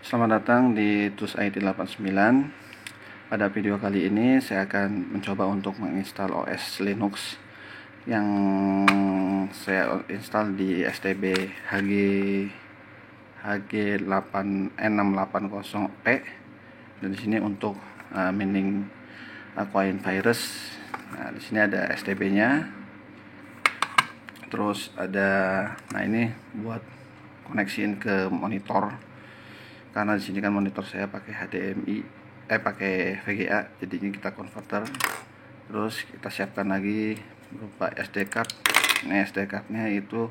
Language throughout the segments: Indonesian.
Selamat datang di TUS IT 89. Pada video kali ini saya akan mencoba untuk menginstal OS Linux yang saya install di STB HG680P. Dan di sini untuk mining Aquine virus. Nah, di sini ada STB-nya. Terus ada, nah ini buat koneksiin ke monitor. Karena di sini kan monitor saya pakai HDMI, pakai VGA, jadinya kita converter. Terus kita siapkan lagi berupa SD card. Nah, SD cardnya itu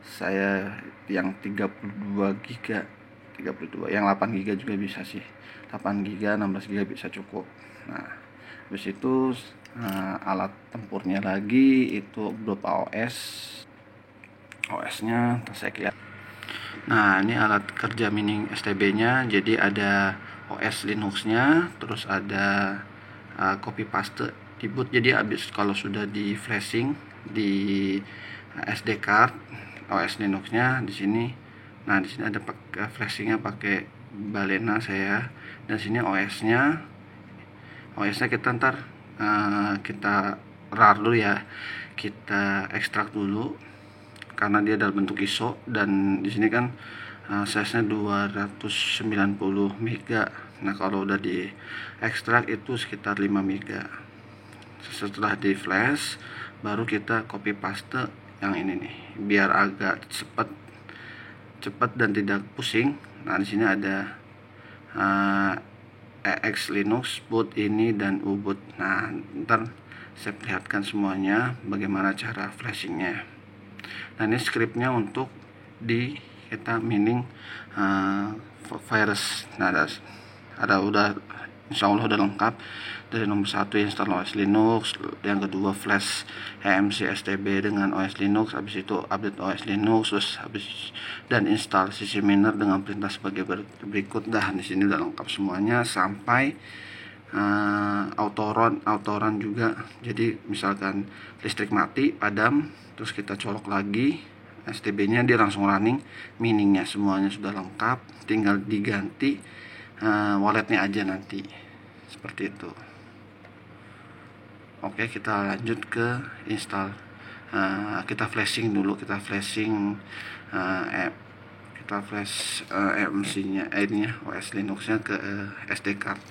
saya yang 32 GB, yang 8 GB juga bisa sih. 8 GB, 16 GB bisa cukup. Nah, habis itu alat tempurnya lagi itu berupa OS-nya saya lihat. Nah, ini alat kerja mining STB-nya. Jadi ada OS Linux-nya, terus ada copy paste di boot. Jadi habis kalau sudah di flashing di SD card OS Linux-nya di sini. Nah, di sini ada flashingnya pakai Balena saya. Dan sini OS-nya kita ntar kita rar dulu ya. Kita ekstrak dulu karena dia dalam bentuk ISO, dan di sini kan size-nya 290 MB. Nah, kalau udah di ekstrak itu sekitar 5 MB. Setelah di flash baru kita copy paste yang ini nih biar agak cepat dan tidak pusing. Nah, di sini ada EX Linux boot ini dan U-boot. Nah, ntar saya perlihatkan semuanya bagaimana cara flashingnya. Nah, ini scriptnya untuk kita mining virus. Nah, ada udah insya Allah udah lengkap. Dari nomor 1 install OS Linux, yang kedua flash EMC STB dengan OS Linux, habis itu update OS Linux, terus dan install CC miner dengan perintah sebagai berikut. Di sini udah lengkap semuanya sampai autoron juga. Jadi misalkan listrik mati padam, terus kita colok lagi STB-nya, dia langsung running. Miningnya semuanya sudah lengkap, tinggal diganti walletnya aja nanti, seperti itu. Oke, kita lanjut ke install. Kita flashing dulu, kita flash EMC-nya, OS Linux-nya ke SD card.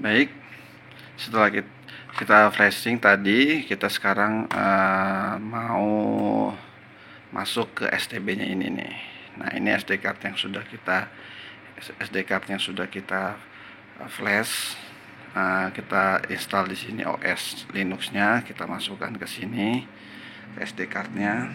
Baik, setelah kita flashing tadi, kita sekarang mau masuk ke STB-nya ini nih. Nah, ini SD card yang sudah kita flash. Kita install di sini OS Linux-nya, kita masukkan ke sini ke SD card-nya.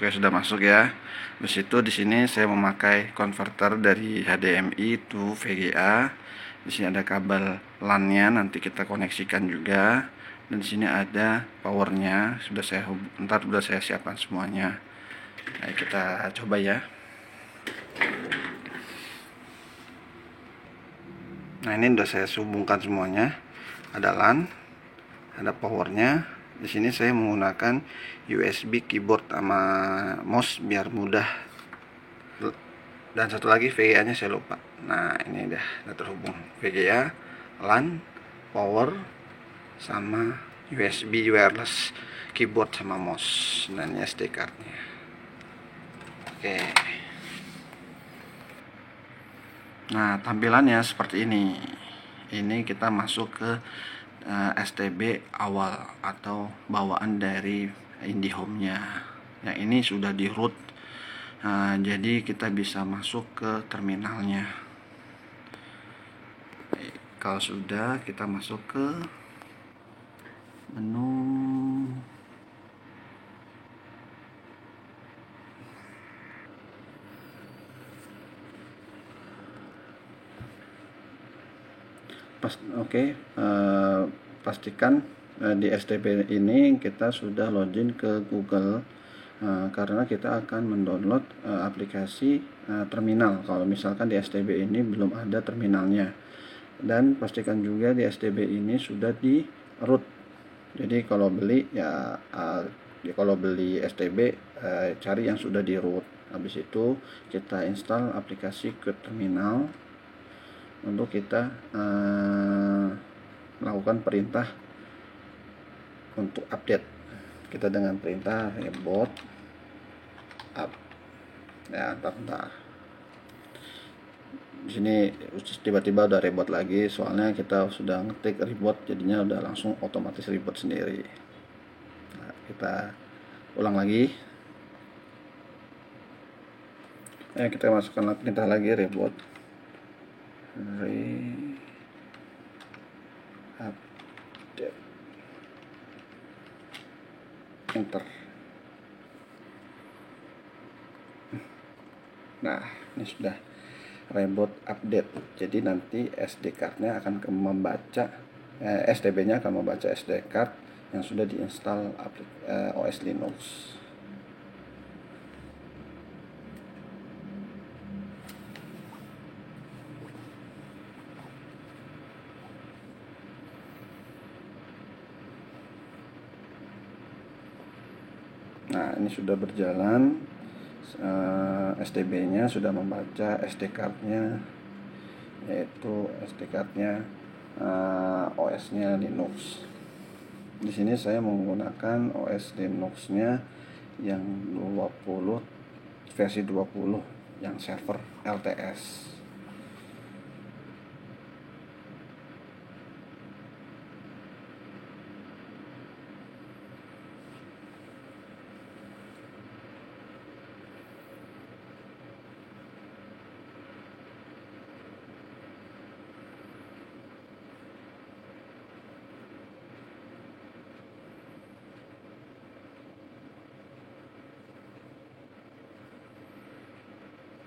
Oke, sudah masuk ya. Habis itu di sini saya memakai converter dari HDMI to VGA. Di sini ada kabel LAN-nya, nanti kita koneksikan juga. Dan di sini ada powernya. Sudah saya siapkan semuanya. Nah, kita coba ya. Nah, ini sudah saya hubungkan semuanya. Ada LAN, ada powernya. Di sini saya menggunakan USB keyboard sama mouse biar mudah. Dan satu lagi VGA-nya saya lupa. Nah, ini udah terhubung VGA, LAN, power, sama USB wireless keyboard sama mouse. Dan ini SD card-nya. Oke. Nah, tampilannya seperti ini. Ini kita masuk ke STB awal atau bawaan dari IndiHome-nya. Yang ini sudah di root, jadi kita bisa masuk ke terminalnya. Kalau sudah, kita masuk ke menu. Pastikan di STB ini kita sudah login ke Google, karena kita akan mendownload aplikasi terminal. Kalau misalkan di STB ini belum ada terminalnya, dan pastikan juga di STB ini sudah di root. Jadi kalau beli kalau beli STB cari yang sudah di root. Habis itu kita install aplikasi ke terminal untuk kita melakukan perintah untuk update. Kita dengan perintah reboot up. Ya, bentar. Di sini tiba-tiba udah reboot lagi, soalnya kita sudah ngetik reboot, jadinya udah langsung otomatis reboot sendiri. Nah, kita ulang lagi. Kita masukkan perintah lagi reboot. Update, enter. Nah, ini sudah reboot update. Jadi nanti SD card-nya akan membaca STB-nya akan membaca SD card yang sudah diinstal OS Linux. Nah, ini sudah berjalan. STB-nya sudah membaca SD card-nya, yaitu SD card-nya OS-nya Linux. Di sini saya menggunakan OS Linux-nya yang 20 versi 20 yang server LTS.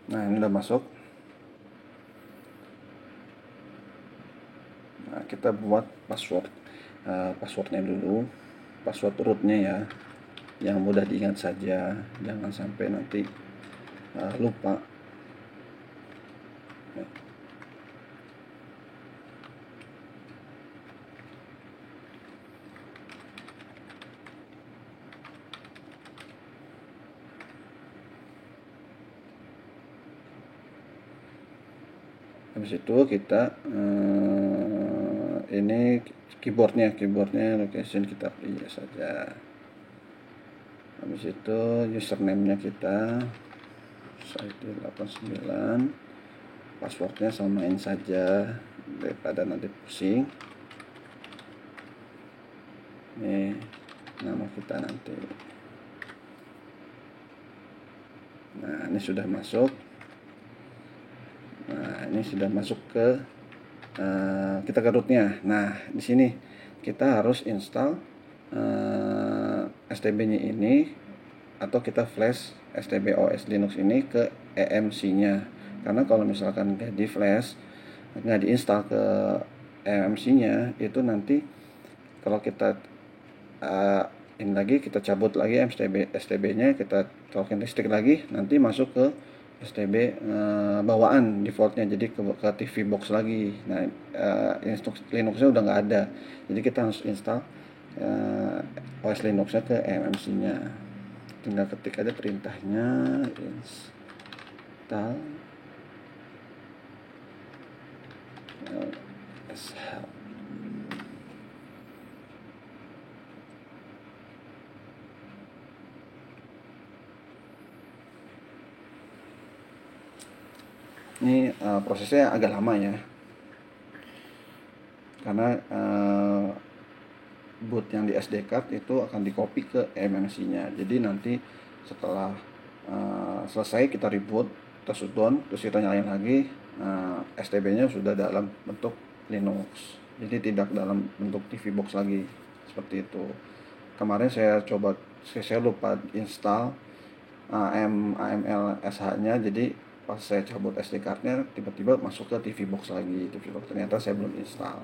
Nah, ini udah masuk. Nah, kita buat passwordnya dulu, password rootnya ya, yang mudah diingat saja, jangan sampai nanti lupa. Habis itu kita ini keyboardnya location kita pilih saja. Habis itu username-nya kita Saidi89, passwordnya samain saja daripada nanti pusing. Ini nama kita nanti. Nah, ini sudah masuk. Nah, ini sudah masuk ke kita ke rootnya. Nah, di sini kita harus install STB-nya ini, atau kita flash STB OS Linux ini ke EMC-nya. Karena kalau misalkan nggak di flash, nggak diinstal ke EMC-nya, itu nanti kalau kita ini lagi, kita cabut lagi STB-nya, kita colokin listrik lagi, nanti masuk ke STB bawaan defaultnya, jadi ke TV box lagi. Nah, Linuxnya udah nggak ada, jadi kita harus install OS Linuxnya ke EMC-nya. Tinggal ketik aja perintahnya, install sh. Ini prosesnya agak lama ya, karena boot yang di SD card itu akan di copy ke MMC-nya. Jadi nanti setelah selesai kita reboot, kita shutdown, terus kita nyalain lagi, STB-nya sudah dalam bentuk Linux, jadi tidak dalam bentuk TV box lagi, seperti itu. Kemarin saya lupa install AML SH-nya, jadi pas saya cabut SD card-nya tiba-tiba masuk ke TV box lagi. TV box ternyata saya belum install.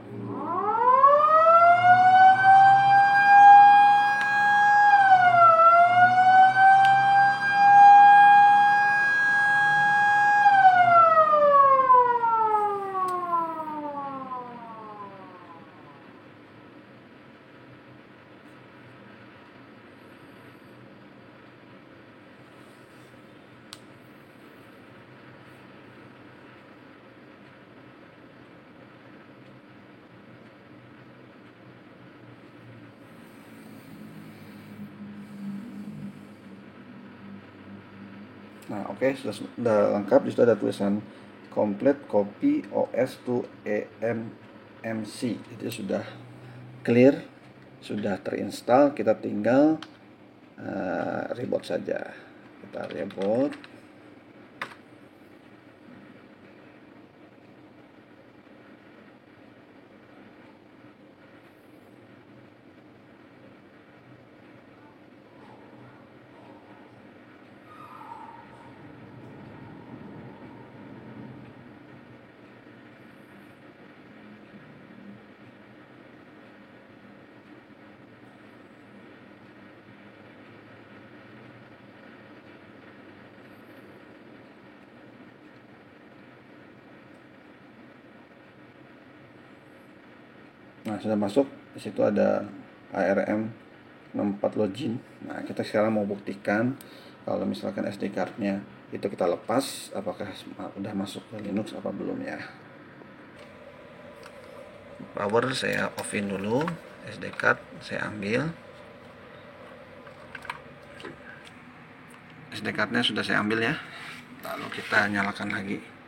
Nah, oke, sudah lengkap. Disitu ada tulisan complete copy OS to EMC. Jadi sudah clear, sudah terinstall. Kita tinggal reboot saja. Kita reboot. Nah, sudah masuk. Di situ ada ARM 64 login. Nah, kita sekarang mau buktikan kalau misalkan SD card-nya itu kita lepas, apakah udah masuk ke Linux apa belum ya. Power saya offin dulu, SD card saya ambil. SD card-nya sudah saya ambil ya. Lalu kita nyalakan lagi.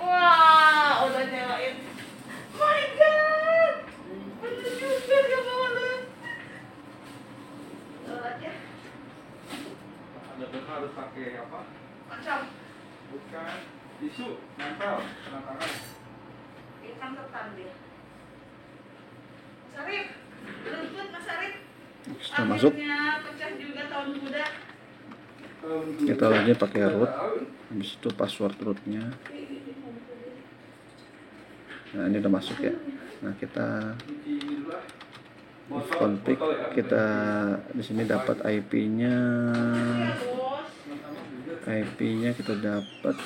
Wah, udah nyalain. My God, bener juga dia bawa lu. Lewat ya. Ada benar harus pakai apa? Macam Bukan tisu, nempel, tangan. ikan ketan dia. Mas Arif, lutut Mas Arif. Sudah masuk. Akhirnya pecah juga tahun muda. Kita lagi pakai root. Habis itu password rootnya. Nah, ini udah masuk ya. Nah, kita config, kita di sini dapat IP-nya. IP-nya kita dapat.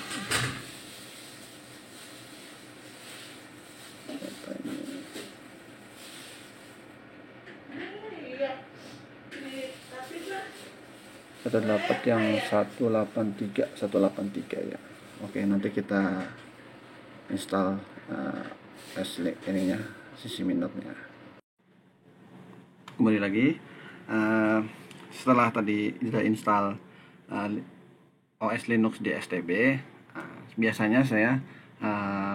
kita dapat yang 183 ya. Oke, nanti kita install ininya, sisi minornya. Kembali lagi, setelah tadi kita install OS Linux di STB, biasanya saya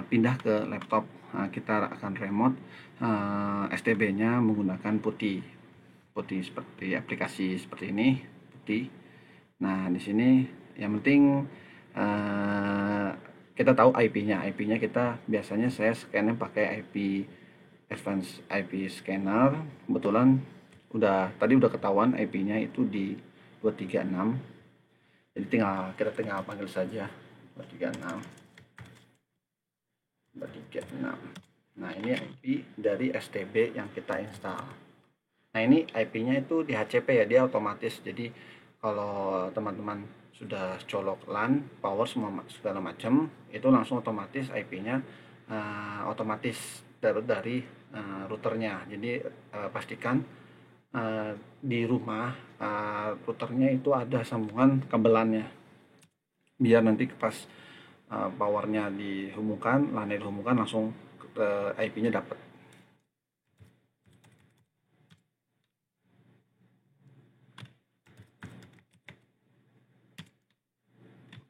pindah ke laptop. Kita akan remote STB-nya menggunakan putih seperti aplikasi seperti ini, putih. Nah, di sini yang penting kita tahu IP-nya. IP-nya kita biasanya saya scan-nya pakai IP Advanced IP Scanner. Kebetulan tadi udah ketahuan IP-nya itu di 236. Jadi kita tinggal panggil saja 236. Nah, ini IP dari STB yang kita install. Nah, ini IP-nya itu di HCP ya, dia otomatis. Jadi kalau teman-teman sudah colok LAN, power semua segala macam, itu langsung otomatis IP-nya otomatis dari routernya. Jadi pastikan di rumah routernya itu ada sambungan kabelannya, biar nanti pas powernya dihubungkan, LAN-nya dihubungkan, langsung IP-nya dapat.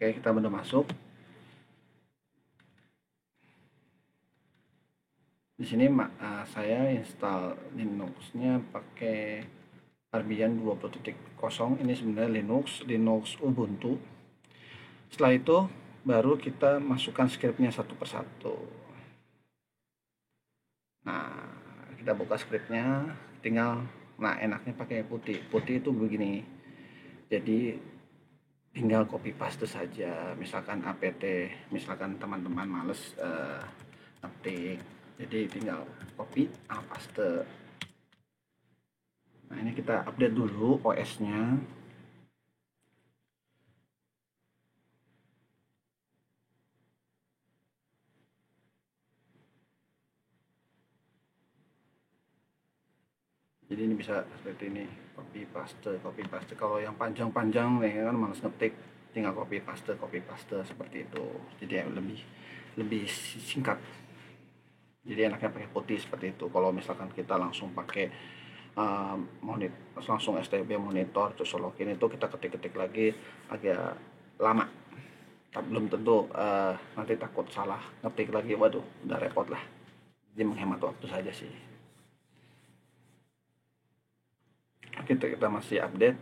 Oke, kita udah masuk. Di sini saya install Linux-nya pakai Arbian 20.0. Ini sebenarnya Linux Ubuntu. Setelah itu baru kita masukkan scriptnya satu persatu. Nah, kita buka scriptnya, enaknya pakai putih itu begini. Jadi tinggal copy paste saja. Misalkan apt, misalkan teman-teman males update, jadi tinggal copy paste. Nah, ini kita update dulu OS-nya. Jadi ini bisa seperti ini, copy paste. Kalau yang panjang-panjang nih kan males ngetik, tinggal copy paste seperti itu. Jadi lebih singkat. Jadi enaknya pakai putih seperti itu. Kalau misalkan kita langsung pakai langsung STB monitor terus login, itu kita ketik lagi agak lama. Belum tentu nanti takut salah ngetik lagi, waduh udah repot lah. Jadi menghemat waktu saja sih. Kita masih update.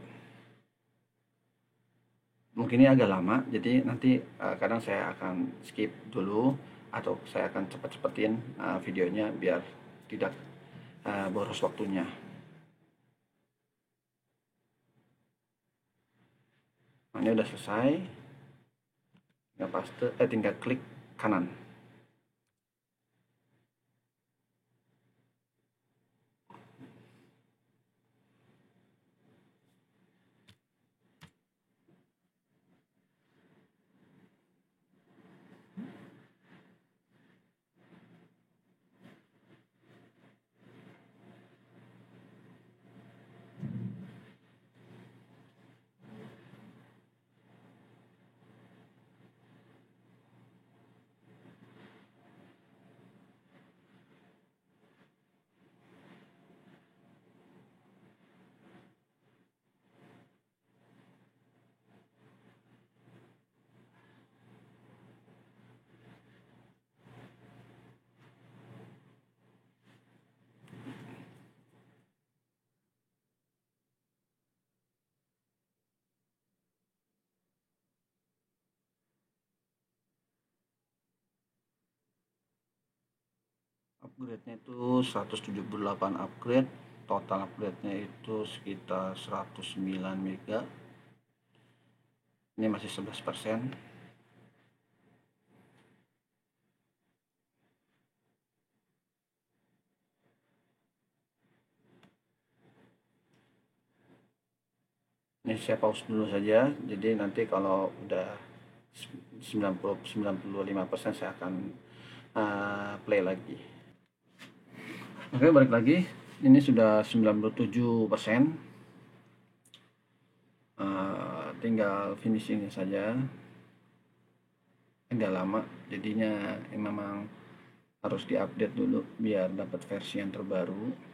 Mungkin ini agak lama, jadi nanti kadang saya akan skip dulu atau saya akan cepetin videonya biar tidak boros waktunya. Nah, ini udah selesai. Tinggal klik kanan. Upgrade-nya itu 178 upgrade, total upgrade-nya itu sekitar 109 mega. Ini masih 11%. Ini saya pause dulu saja, jadi nanti kalau udah 95% saya akan play lagi. Oke, balik lagi. Ini sudah 97%. tinggal finishingnya saja. Agak lama jadinya memang harus diupdate dulu biar dapat versi yang terbaru.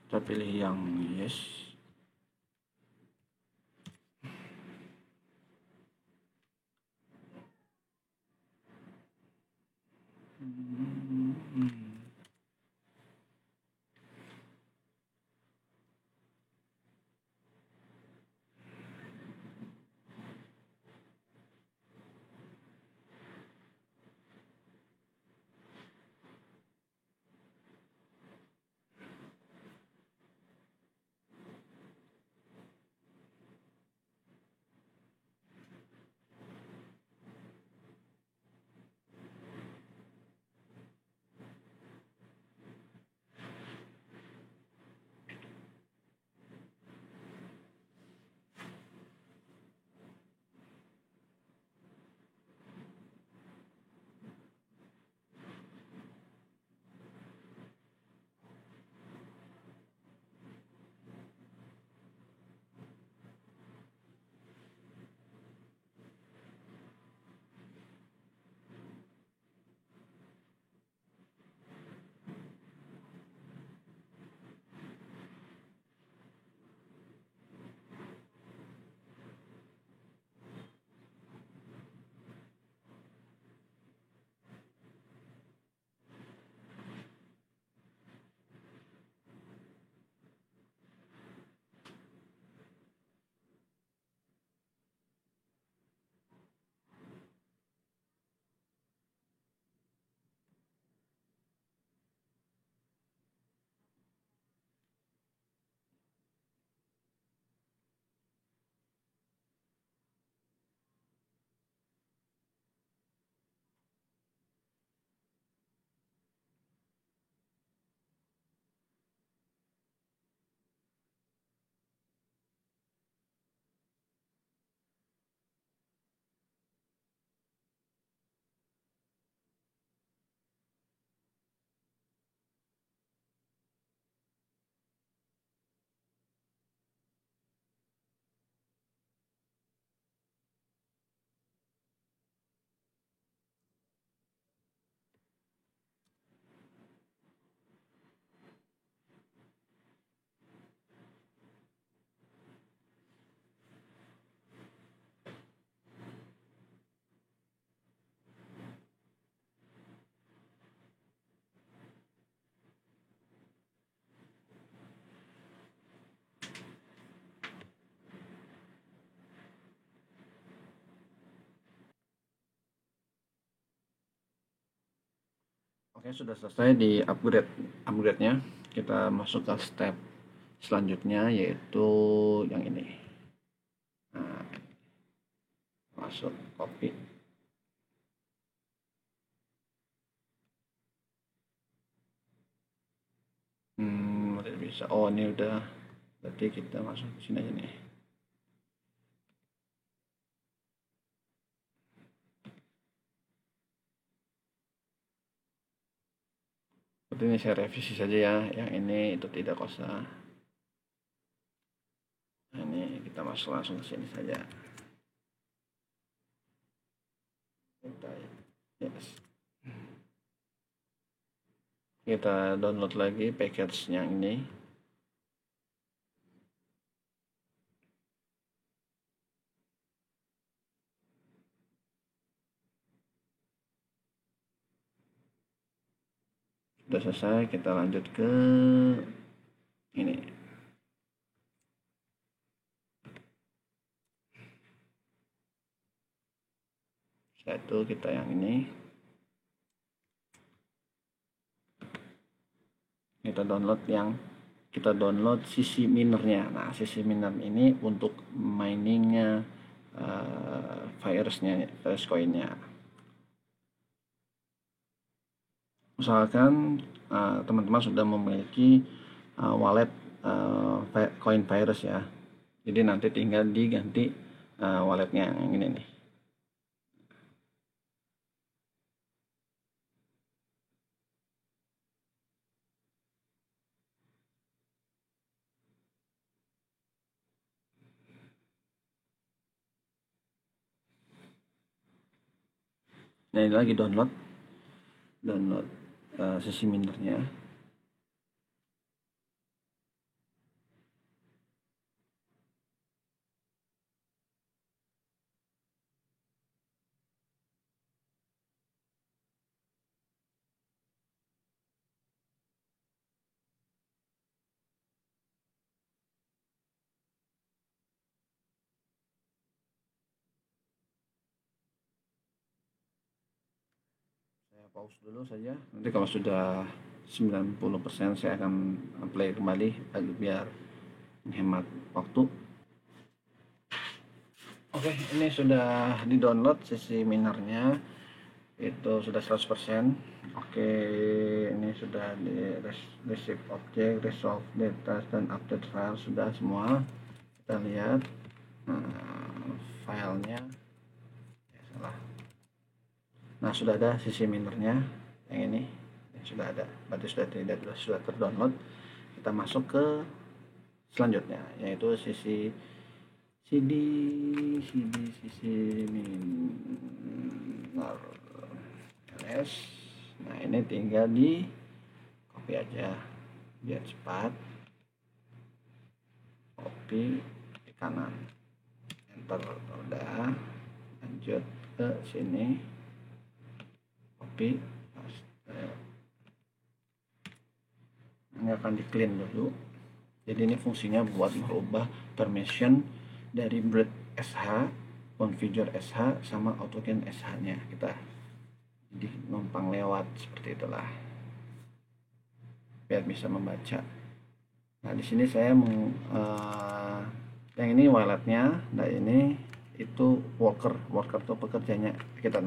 Kita pilih yang yes. Oke, sudah selesai di upgrade-nya. Kita masuk ke step selanjutnya yaitu yang ini. Nah, masuk copy. Tidak bisa. Oh, ini udah. Berarti kita masuk ke sini aja nih. Seperti ini saya revisi saja ya. Yang ini itu tidak usah. Nah, ini kita masuk langsung ke sini saja. Yes. Kita download lagi package-nya ini. Sudah selesai, kita lanjut ke ini. Setelah itu kita yang ini. Kita kita download sisi minernya. Nah, sisi miner ini untuk miningnya virus coinnya. Misalkan teman-teman sudah memiliki wallet coin virus ya, jadi nanti tinggal diganti walletnya yang ini nih. Nah, ini lagi download sisi minernya. Saya pause dulu saja. Nanti kalau sudah 90% saya akan play kembali biar menghemat waktu. Oke, ini sudah di-download sisi minernya. Itu sudah 100%. Oke, ini sudah di receive object, resolve data, dan update file sudah semua. Kita lihat filenya. Salah. Nah, sudah ada sisi minernya yang ini. Sudah ada, berarti sudah terdownload. Kita masuk ke selanjutnya, yaitu sisi miner ls. Nah, ini tinggal di copy aja biar cepat. Copy di kanan, enter, udah. Lanjut ke sini, copy, paste. Ini akan di clean dulu. Jadi ini fungsinya buat merubah permission dari bread sh, configure sh, sama autogen sh nya. Kita jadi numpang lewat seperti itulah biar bisa membaca. Nah, di sini saya mau yang ini walletnya, nah ini itu worker itu pekerjanya, kita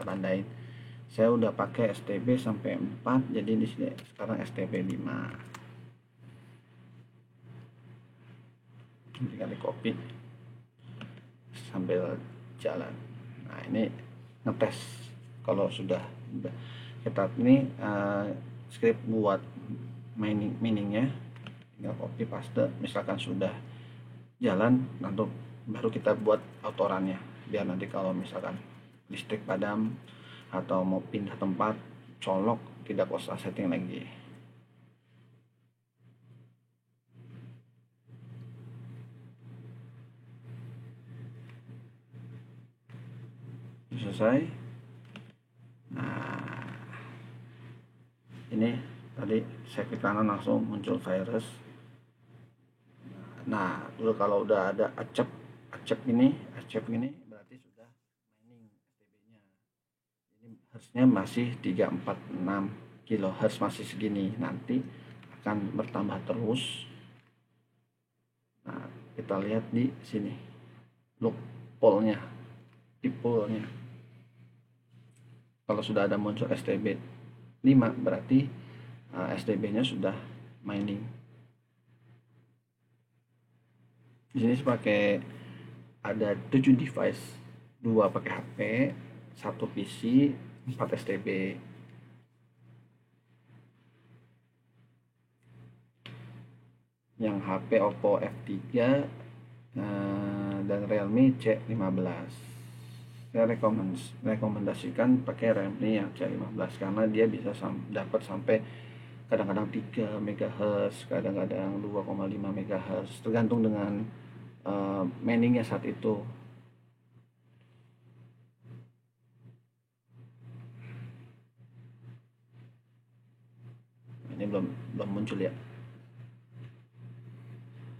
tandain. Saya udah pakai STB sampai 4, jadi di sini sekarang STB 5. Tinggal di copy sambil jalan. Nah, ini ngetes kalau sudah kita ini script buat miningnya, tinggal copy paste. Misalkan sudah jalan, nanti baru kita buat autorannya biar nanti kalau misalkan listrik padam atau mau pindah tempat, colok, tidak usah setting lagi. Selesai. Nah, ini tadi saya klik kanan langsung muncul virus. Nah, dulu kalau udah ada acep gini berarti sudah mining STB-nya. Ini harusnya masih 346 kHz, masih segini, nanti akan bertambah terus. Nah, kita lihat di sini loophole-nya, tipe-nya. Kalau sudah ada muncul STB 5 berarti STB-nya sudah mining. Di sini pakai ada 7 device, 2 pakai HP, 1 PC, 4 STB. Yang HP Oppo F3 dan Realme C15. Saya rekomendasikan pakai Realme yang C15 karena dia bisa dapat sampai kadang-kadang 3 MHz, kadang-kadang 2,5 MHz, tergantung dengan miningnya saat itu. Ini belum muncul ya.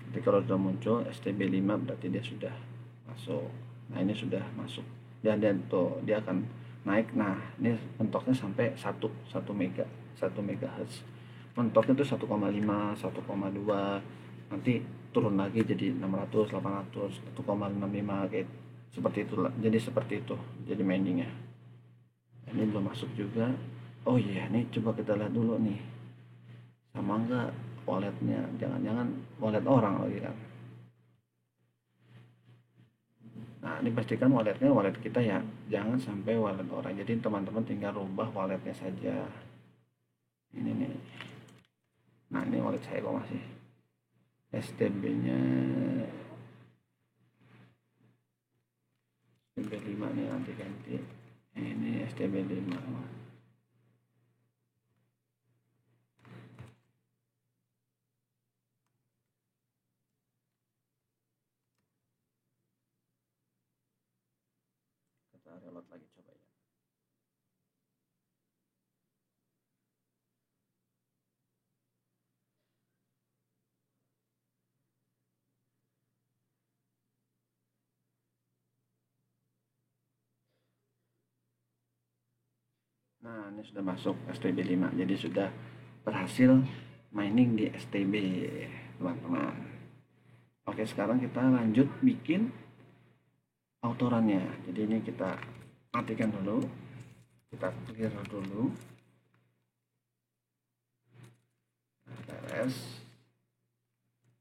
Tapi kalau sudah muncul STB 5 berarti dia sudah masuk. Nah, ini sudah masuk. Dan tuh dia akan naik. Nah, ini mentoknya sampai 1 MHz. mentoknya tuh 1,5 1,2, nanti turun lagi jadi 600 800 1,65 kayak seperti itulah, jadi seperti itu jadi miningnya. Ini belum masuk juga. Oh iya, nih coba kita lihat dulu nih, sama enggak walletnya, jangan-jangan wallet orang lagi kan. Nah, ini pastikan walletnya wallet kita ya, jangan sampai wallet orang. Jadi teman-teman tinggal rubah walletnya saja. Ini nih. Nah, ini wallet saya kok masih STB-nya STB 5 nih, nanti ganti. Ini STB 5. Kita reload lagi coba ya. Nah, ini sudah masuk STB 5. Jadi sudah berhasil mining di STB, teman-teman. Oke, sekarang kita lanjut bikin autorannya. Jadi ini kita matikan dulu. Kita clear dulu. TRS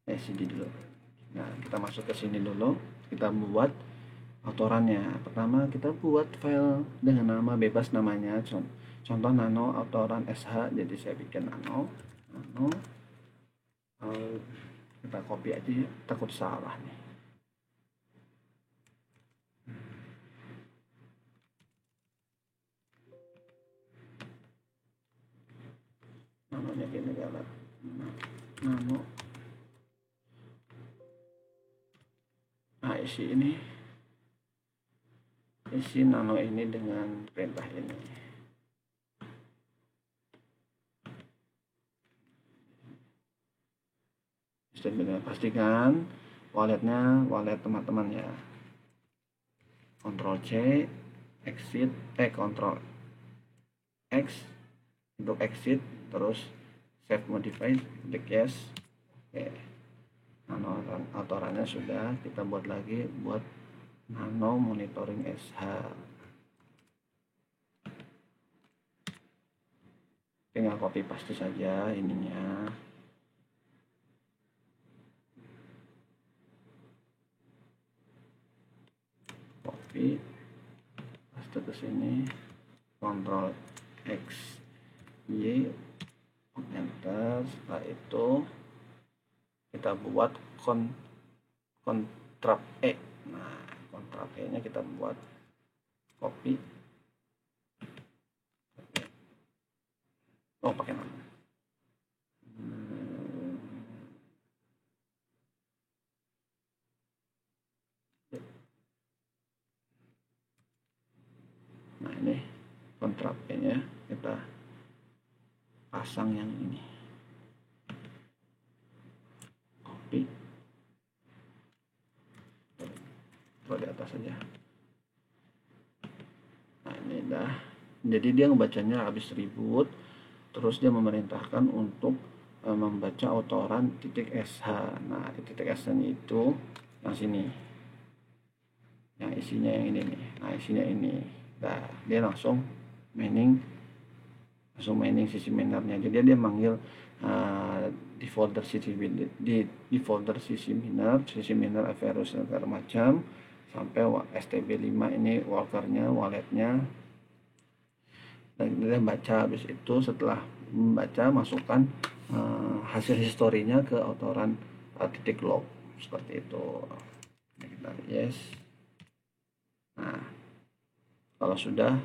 CD dulu. Nah, kita masuk ke sini dulu. Kita buat autorannya. Pertama kita buat file dengan nama bebas, namanya contoh nano autoran sh. Jadi saya bikin nano kita copy aja ya, takut salah nih. Nanonya gini galak, nano. Nah, isi nano ini dengan perintah ini. Pastikan walletnya wallet teman-teman ya. Ctrl C exit, Ctrl X untuk exit, terus save modify, klik yes. Oke, nano autorannya sudah, kita buat lagi buat nano monitoring SH. Tinggal copy paste saja ininya. Copy paste ke sini, Ctrl X Y, enter. Setelah itu kita buat kontrap E. Nah, kontrap E nya kita buat copy. Oh, pakai nama. Nah, ini kontrap E nya kita pasang yang ini. Copy. Taruh di atas saja. Nah, ini dah. Jadi dia ngebacanya habis reboot, terus dia memerintahkan untuk membaca autoran .sh. Nah, titik .sh itu yang sini, yang isinya yang ini nih. Nah, isinya ini. Nah, dia langsung mining sisi minernya. Jadi dia manggil di folder sisi miner Averus segala macam sampai STB 5 ini walkernya, walletnya, dan dia baca. Habis itu setelah membaca, masukkan hasil historinya ke autoran titik log seperti itu. Nah, kita yes. Nah, kalau sudah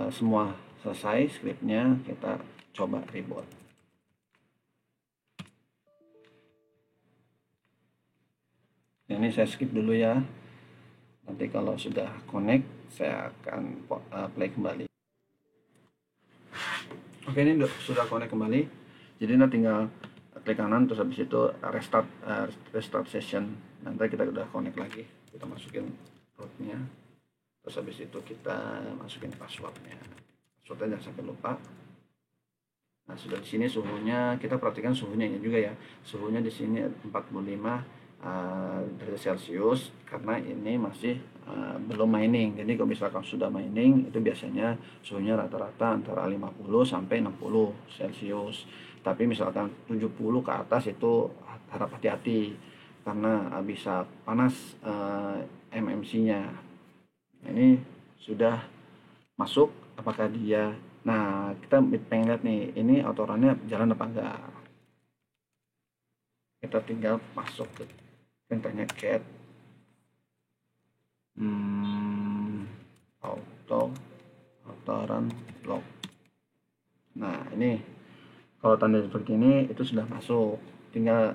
semua selesai scriptnya, kita coba reboot. Ini saya skip dulu ya, nanti kalau sudah connect saya akan play kembali. Oke, ini sudah connect kembali. Jadi nanti tinggal klik kanan, terus habis itu restart session. Nanti kita udah connect lagi, kita masukin rootnya, terus habis itu kita masukin passwordnya. Passwordnya jangan sampai lupa. Nah, sudah di sini suhunya, kita perhatikan suhunya juga ya. Suhunya di sini 45 derajat Celcius karena ini masih belum mining. Jadi kalau misalkan sudah mining itu biasanya suhunya rata-rata antara 50 sampai 60 Celcius. Tapi misalkan 70 ke atas itu harap hati-hati karena bisa panas MMC-nya. Ini sudah masuk, apakah dia, nah kita pengen lihat nih ini autorannya jalan apa enggak. Kita tinggal masuk ke perintahnya cat autoran log. Nah ini kalau tanda seperti ini itu sudah masuk, tinggal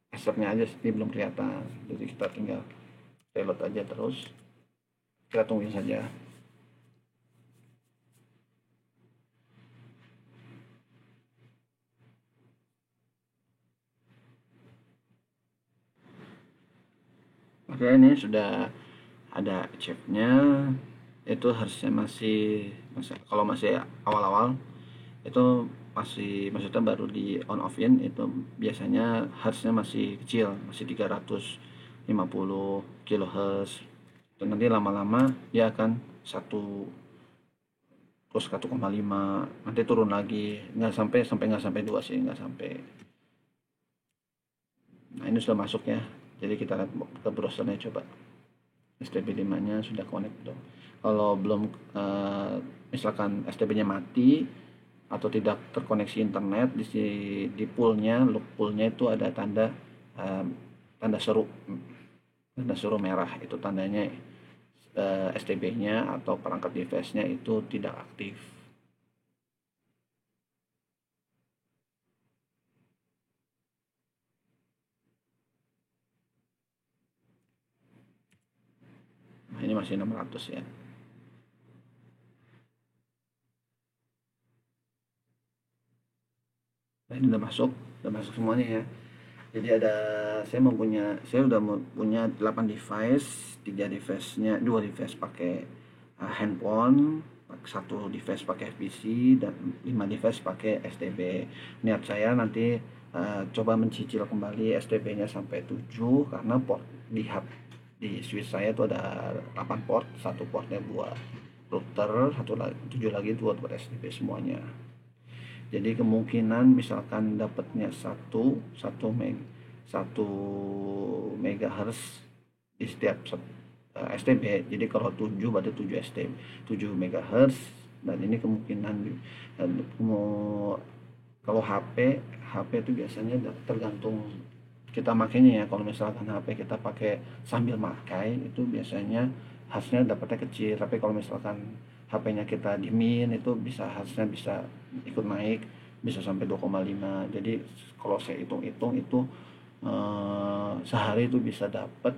asapnya aja sih belum kelihatan, jadi kita tinggal reload aja terus, kita tungguin saja. Oke, ini sudah ada chipnya, itu harusnya masih kalau masih awal-awal itu masih, maksudnya baru di on off in itu biasanya harusnya masih kecil, masih 350 kHz. Dan nanti lama-lama dia akan 1 terus 1,5, nanti turun lagi, nggak sampai 2 sih, nggak sampai. Nah ini sudah masuk ya, jadi kita lihat ke browsernya, coba STB5 nya sudah connect belum. Kalau belum misalkan STB nya mati atau tidak terkoneksi internet, di poolnya, loop poolnya itu ada tanda seru merah, itu tandanya STB nya atau perangkat device nya itu tidak aktif. Nah ini masih 600 ya. Nah ini udah masuk semuanya ya. Jadi saya udah punya 8 device, 2 device pakai handphone, 1 device pakai FPC, dan 5 device pakai STB. Niat saya nanti coba mencicil kembali STB-nya sampai 7 karena port di switch saya itu ada 8 port, 1 portnya buat router, 7 lagi buat STB semuanya. Jadi kemungkinan misalkan dapatnya 1 megahertz di setiap STB. Jadi kalau 7 berarti 7 megahertz, dan ini kemungkinan kalau HP itu biasanya tergantung kita makainya ya. Kalau misalkan HP kita pakai sambil makai itu biasanya hasilnya dapatnya kecil, tapi kalau misalkan HP-nya kita diemin itu hasilnya bisa ikut naik, bisa sampai 2,5. Jadi kalau saya hitung-hitung itu sehari itu bisa dapat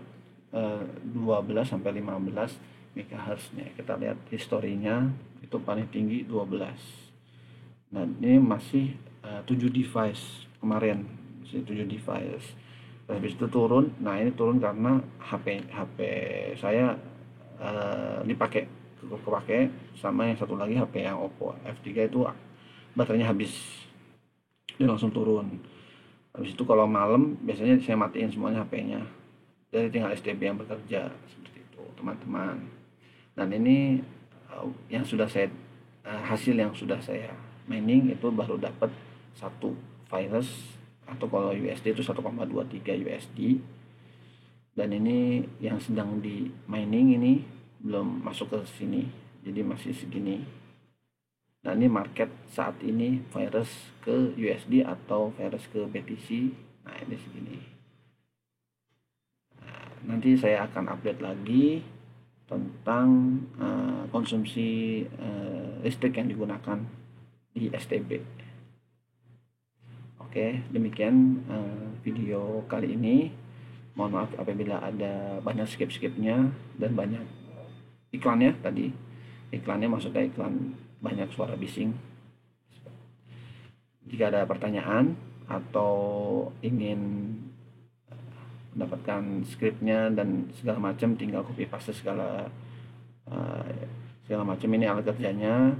12 sampai 15 MHz nya. Kita lihat historinya itu paling tinggi 12. Nah ini masih 7 device kemarin, masih 7 device. Habis itu turun. Nah ini turun karena HP saya dipakai, kepake, sama yang satu lagi HP yang Oppo F3 itu baterainya habis, dia langsung turun. Habis itu kalau malam biasanya saya matiin semuanya HP-nya, jadi tinggal STB yang bekerja, seperti itu teman-teman. Dan ini yang sudah saya hasil yang sudah saya mining itu baru dapat 1 virus, atau kalau USD itu 1,23 USD. Dan ini yang sedang di mining ini belum masuk ke sini, jadi masih segini. Nah ini market saat ini virus ke USD atau virus ke BTC, nah ini segini. Nah, nanti saya akan update lagi tentang konsumsi listrik yang digunakan di STB. Oke, demikian video kali ini. Mohon maaf apabila ada banyak skip-skipnya dan banyak iklannya tadi. Iklannya maksudnya iklan banyak suara bising. Jika ada pertanyaan atau ingin mendapatkan skripnya dan segala macam, tinggal copy paste segala macam. Ini alat kerjanya,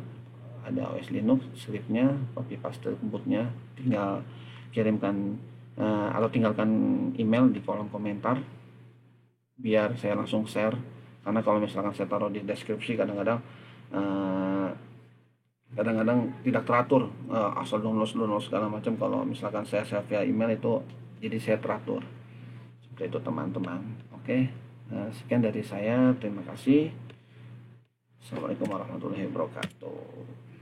ada OS Linux, scriptnya, copy paste bootnya, tinggal kirimkan atau tinggalkan email di kolom komentar biar saya langsung share, karena kalau misalkan saya taruh di deskripsi kadang-kadang tidak teratur, asal download segala macam. Kalau misalkan saya share via email itu jadi saya teratur seperti itu teman-teman. Oke, sekian dari saya, terima kasih. Assalamualaikum warahmatullahi wabarakatuh.